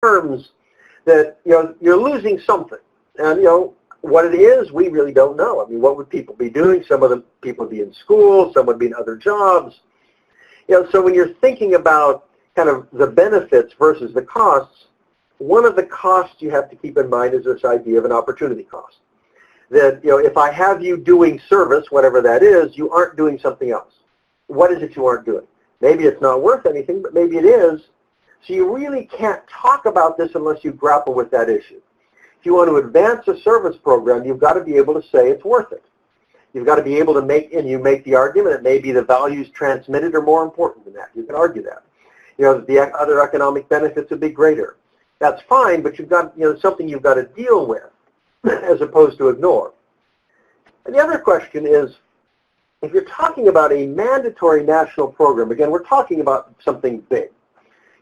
terms that, you're losing something. And, what it is, we really don't know. I mean, what would people be doing? Some of the people would be in school, some would be in other jobs. So when you're thinking about kind of the benefits versus the costs, one of the costs you have to keep in mind is this idea of an opportunity cost. That, if I have you doing service, whatever that is, you aren't doing something else. What is it you aren't doing? Maybe it's not worth anything, but maybe it is. So you really can't talk about this unless you grapple with that issue. If you want to advance a service program, you've got to be able to say it's worth it. You've got to be able to make the argument that maybe the values transmitted are more important than that. You can argue that. The other economic benefits would be greater. That's fine, but you've got, something you've got to deal with as opposed to ignore. And the other question is, if you're talking about a mandatory national program, again, we're talking about something big.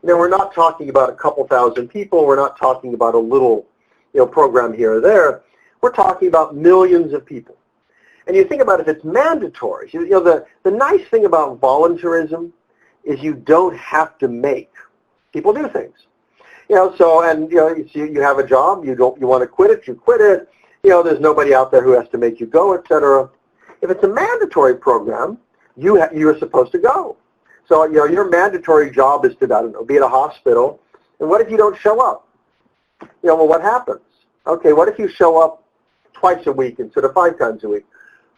We're not talking about a couple thousand people. We're not talking about a little, program here or there. We're talking about millions of people. And you think about if it's mandatory, the nice thing about voluntarism is you don't have to make people do things. You have a job, you want to quit it, you quit it. There's nobody out there who has to make you go, etc. If it's a mandatory program, you're supposed to go. So, your mandatory job is to, be at a hospital. And what if you don't show up? Well, what happens? Okay, what if you show up twice a week instead of 5 times a week?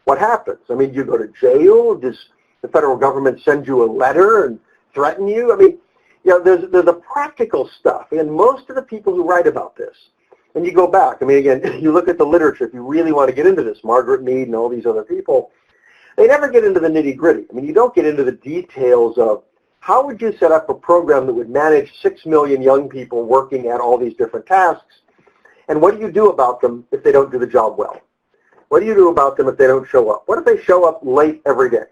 What happens? I mean, do you go to jail? Does the federal government send you a letter and threaten you? I mean, there's the practical stuff. And most of the people who write about this, and you go back, I mean, again, you look at the literature, if you really want to get into this, Margaret Mead and all these other people, they never get into the nitty-gritty. I mean, you don't get into the details of how would you set up a program that would manage 6 million young people working at all these different tasks, and what do you do about them if they don't do the job well? What do you do about them if they don't show up? What if they show up late every day?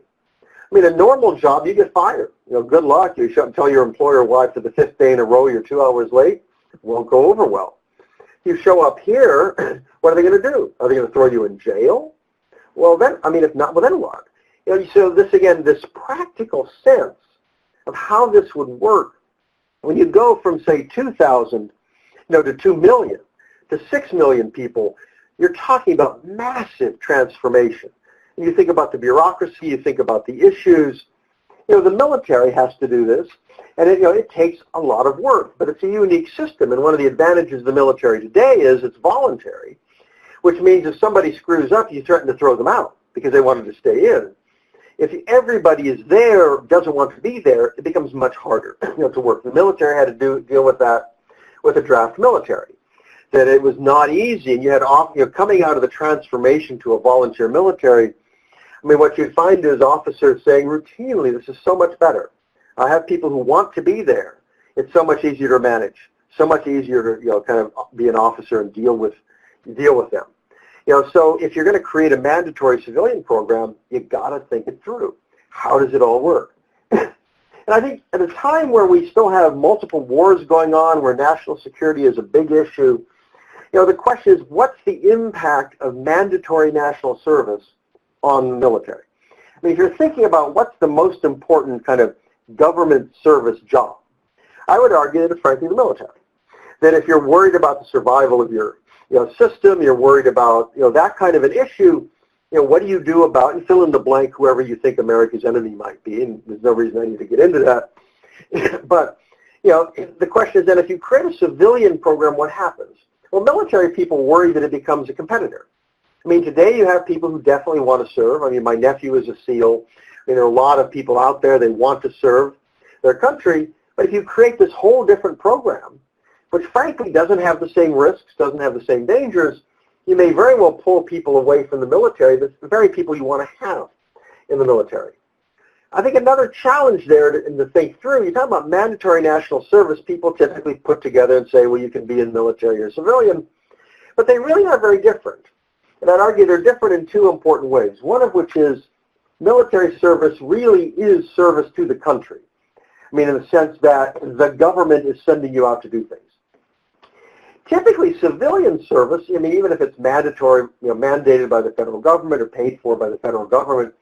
I mean, a normal job, you get fired. Good luck. You shouldn't tell your employer why for the 5th day in a row you're 2 hours late. It won't go over well. If you show up here, what are they going to do? Are they going to throw you in jail? Well, then, if not, well, then what? So this, again, this practical sense of how this would work, when you go from, say, 2,000, to 2 million, to 6 million people, you're talking about massive transformation. And you think about the bureaucracy, you think about the issues. The military has to do this, and it takes a lot of work, but it's a unique system. And one of the advantages of the military today is it's voluntary, which means if somebody screws up, you threaten to throw them out because they wanted to stay in. If everybody is there, doesn't want to be there, it becomes much harder to work. The military had to deal with that with a draft military, that it was not easy, and you had coming out of the transformation to a volunteer military. I mean, what you'd find is officers saying routinely, this is so much better. I have people who want to be there. It's so much easier to manage, so much easier to kind of be an officer and deal with them. So if you're going to create a mandatory civilian program, you've got to think it through. How does it all work? And I think at a time where we still have multiple wars going on, where national security is a big issue, the question is, what's the impact of mandatory national service on the military? I mean, if you're thinking about what's the most important kind of government service job, I would argue that it's frankly the military. That if you're worried about the survival of your system, you're worried about that kind of an issue, what do you do about, and fill in the blank whoever you think America's enemy might be, and there's no reason I need to get into that. But the question is then, if you create a civilian program, what happens? Well, military people worry that it becomes a competitor. I mean, today you have people who definitely want to serve. I mean, my nephew is a SEAL. I mean, there are a lot of people out there, they want to serve their country. But if you create this whole different program, which frankly doesn't have the same risks, doesn't have the same dangers, you may very well pull people away from the military, that's the very people you want to have in the military. I think another challenge there to think through, you talk about mandatory national service, people typically put together and say, well, you can be in the military or civilian, but they really are very different. And I'd argue they're different in 2 important ways, one of which is military service really is service to the country. I mean, in the sense that the government is sending you out to do things. Typically, civilian service, I mean, even if it's mandatory, mandated by the federal government or paid for by the federal government,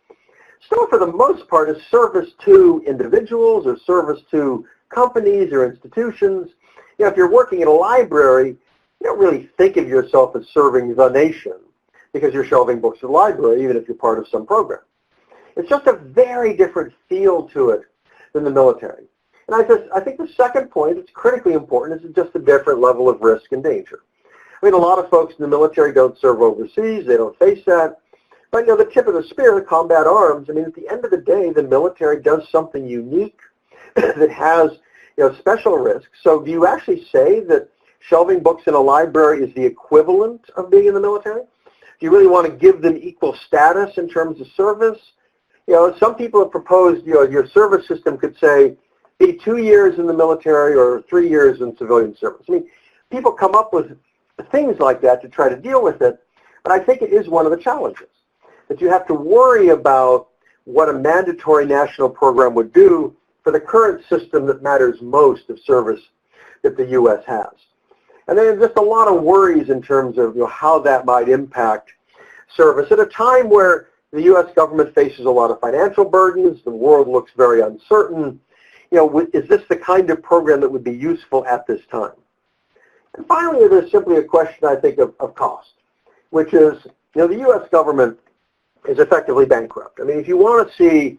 still for the most part is service to individuals or service to companies or institutions. if you're working in a library, you don't really think of yourself as serving the nation because you're shelving books in the library, even if you're part of some program. It's just a very different feel to it than the military. And I think the second point that's critically important is just a different level of risk and danger. I mean, a lot of folks in the military don't serve overseas. They don't face that. But, the tip of the spear, combat arms, I mean, at the end of the day, the military does something unique that has, special risks. So do you actually say that shelving books in a library is the equivalent of being in the military? Do you really want to give them equal status in terms of service? Some people have proposed, your service system could say, be 2 years in the military or 3 years in civilian service. I mean, people come up with things like that to try to deal with it, but I think it is one of the challenges, that you have to worry about what a mandatory national program would do for the current system that matters most of service that the U.S. has. And then just a lot of worries in terms of how that might impact service at a time where the U.S. government faces a lot of financial burdens, the world looks very uncertain. Is this the kind of program that would be useful at this time? And finally, there's simply a question, I think, of cost, which is, the U.S. government is effectively bankrupt. I mean, if you want to see,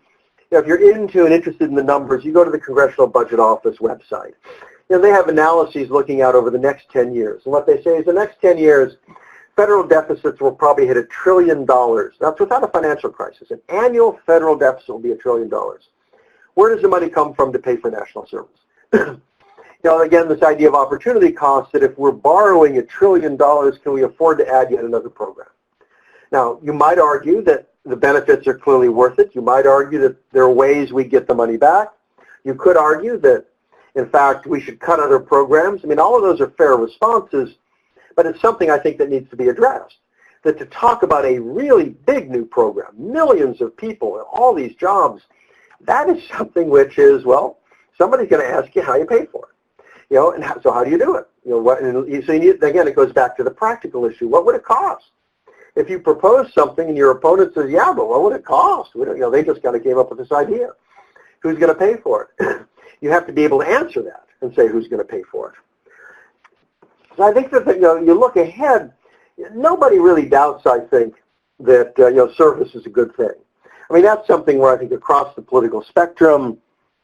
if you're into and interested in the numbers, you go to the Congressional Budget Office website. They have analyses looking out over the next 10 years. And what they say is the next 10 years, federal deficits will probably hit $1 trillion. That's without a financial crisis. An annual federal deficit will be $1 trillion. Where does the money come from to pay for national service? Again, this idea of opportunity cost, that if we're borrowing $1 trillion, can we afford to add yet another program? Now, you might argue that the benefits are clearly worth it. You might argue that there are ways we get the money back. You could argue that, in fact, we should cut other programs. I mean, all of those are fair responses, but it's something I think that needs to be addressed. That to talk about a really big new program, millions of people and all these jobs, that is something which is, well, somebody's going to ask you how you pay for it. And so how do you do it? Again, it goes back to the practical issue. What would it cost? If you propose something and your opponent says, yeah, but what would it cost? They just kind of came up with this idea. Who's going to pay for it? You have to be able to answer that and say who's going to pay for it. So I think that you look ahead, nobody really doubts, I think, that service is a good thing. I mean, that's something where I think across the political spectrum,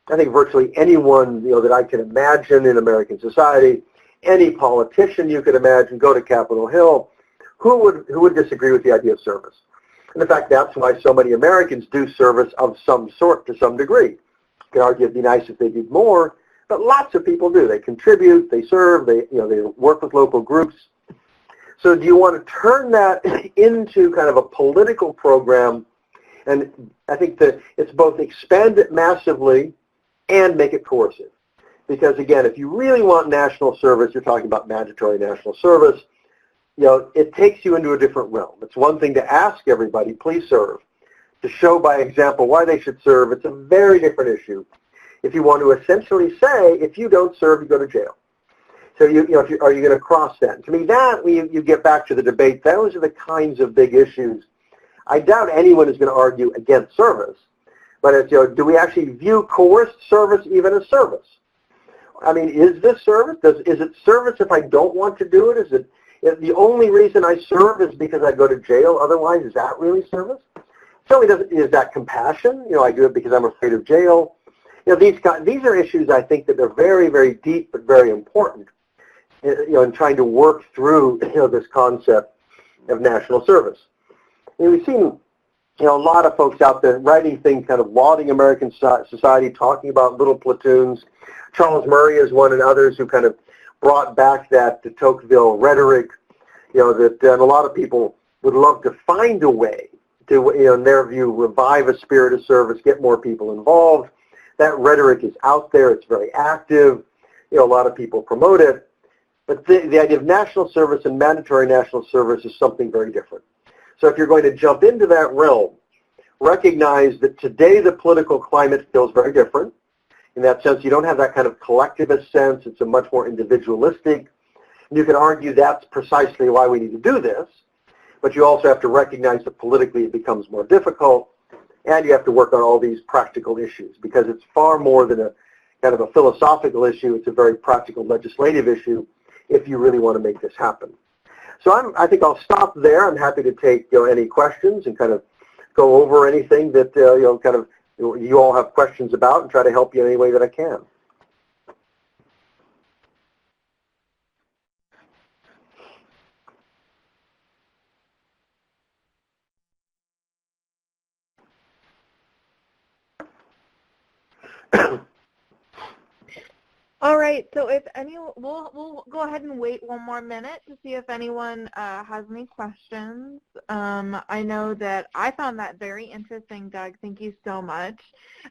I think virtually anyone that I can imagine in American society, any politician you could imagine, go to Capitol Hill, who would disagree with the idea of service? And in fact, that's why so many Americans do service of some sort to some degree. You could argue it'd be nice if they did more, but lots of people do. They contribute, they serve, they work with local groups. So do you want to turn that into kind of a political program? And I think that it's both expand it massively and make it coercive. Because again, if you really want national service, you're talking about mandatory national service, it takes you into a different realm. It's one thing to ask everybody, please serve. To show by example why they should serve, it's a very different issue. If you want to essentially say, if you don't serve, you go to jail. So are you going to cross that? And to me, that, you get back to the debate, those are the kinds of big issues. I doubt anyone is going to argue against service, but it's, do we actually view coerced service even as service? I mean, is this service? Is it service if I don't want to do it? Is it if the only reason I serve is because I go to jail? Otherwise, is that really service? Certainly doesn't. Is that compassion? I do it because I'm afraid of jail. These are issues I think that are very, very deep but very important. In trying to work through this concept of national service. We've seen a lot of folks out there writing things kind of lauding American society, talking about little platoons. Charles Murray is one, and others who kind of brought back that de Tocqueville rhetoric, that and a lot of people would love to find a way to, in their view, revive a spirit of service, get more people involved. That rhetoric is out there. It's very active. A lot of people promote it. But the idea of national service and mandatory national service is something very different. So if you're going to jump into that realm, recognize that today the political climate feels very different. In that sense, you don't have that kind of collectivist sense. It's a much more individualistic. And you can argue that's precisely why we need to do this. But you also have to recognize that politically it becomes more difficult. And you have to work on all these practical issues because it's far more than a kind of a philosophical issue. It's a very practical legislative issue if you really want to make this happen. So I think I'll stop there. I'm happy to take any questions and kind of go over anything that you all have questions about and try to help you in any way that I can. All right, so if we'll go ahead and wait one more minute to see if anyone has any questions. I know that I found that very interesting, Doug. Thank you so much.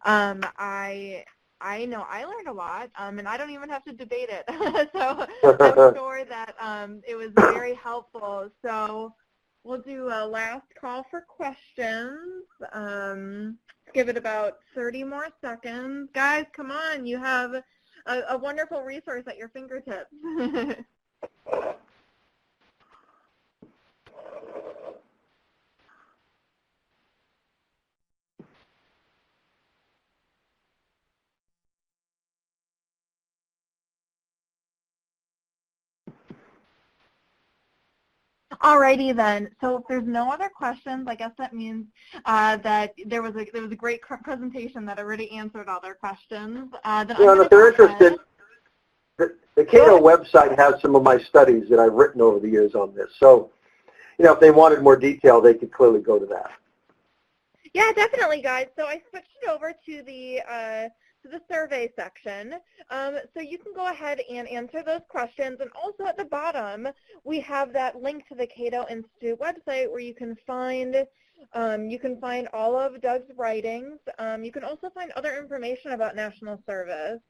I know I learned a lot, and I don't even have to debate it. So I'm sure that it was very helpful. So we'll do a last call for questions. Give it about 30 more seconds. Guys, come on. You have a wonderful resource at your fingertips. Alrighty then. So if there's no other questions, I guess that means that there was a great presentation that already answered all their questions. If they're interested, the Cato website has some of my studies that I've written over the years on this. So, if they wanted more detail, they could clearly go to that. Yeah, definitely, guys. So I switched it over to the survey section. So you can go ahead and answer those questions. And also at the bottom, we have that link to the Cato Institute website where you can find all of Doug's writings. You can also find other information about national service.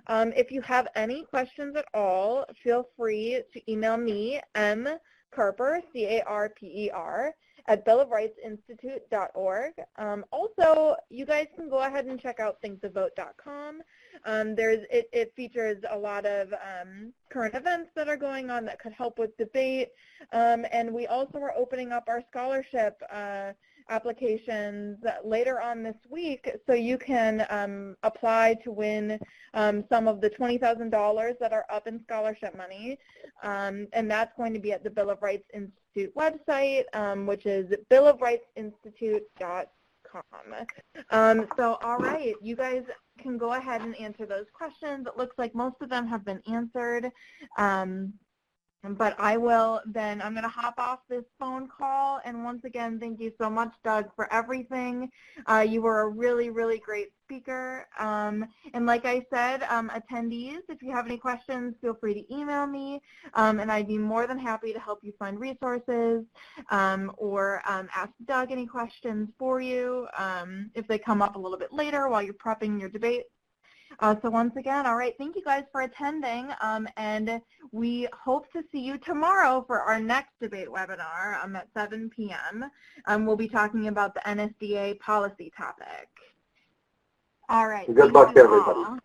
If you have any questions at all, feel free to email me, mcarper, C-A-R-P-E-R, at billofrightsinstitute.org. Also, you guys can go ahead and check out thinkthevote.com. It features a lot of current events that are going on that could help with debate. And we also are opening up our scholarship applications later on this week, so you can apply to win some of the $20,000 that are up in scholarship money. And that's going to be at the Bill of Rights Institute website, which is billofrightsinstitute.com. So, all right, you guys can go ahead and answer those questions. It looks like most of them have been answered. But I'm going to hop off this phone call. And once again, thank you so much, Doug, for everything. You were a really, really great speaker. And like I said, attendees, if you have any questions, feel free to email me. And I'd be more than happy to help you find resources or ask Doug any questions for you if they come up a little bit later while you're prepping your debate. So once again, all right, thank you guys for attending, and we hope to see you tomorrow for our next debate webinar at 7 p.m. We'll be talking about the NSDA policy topic. All right. Good luck, everybody.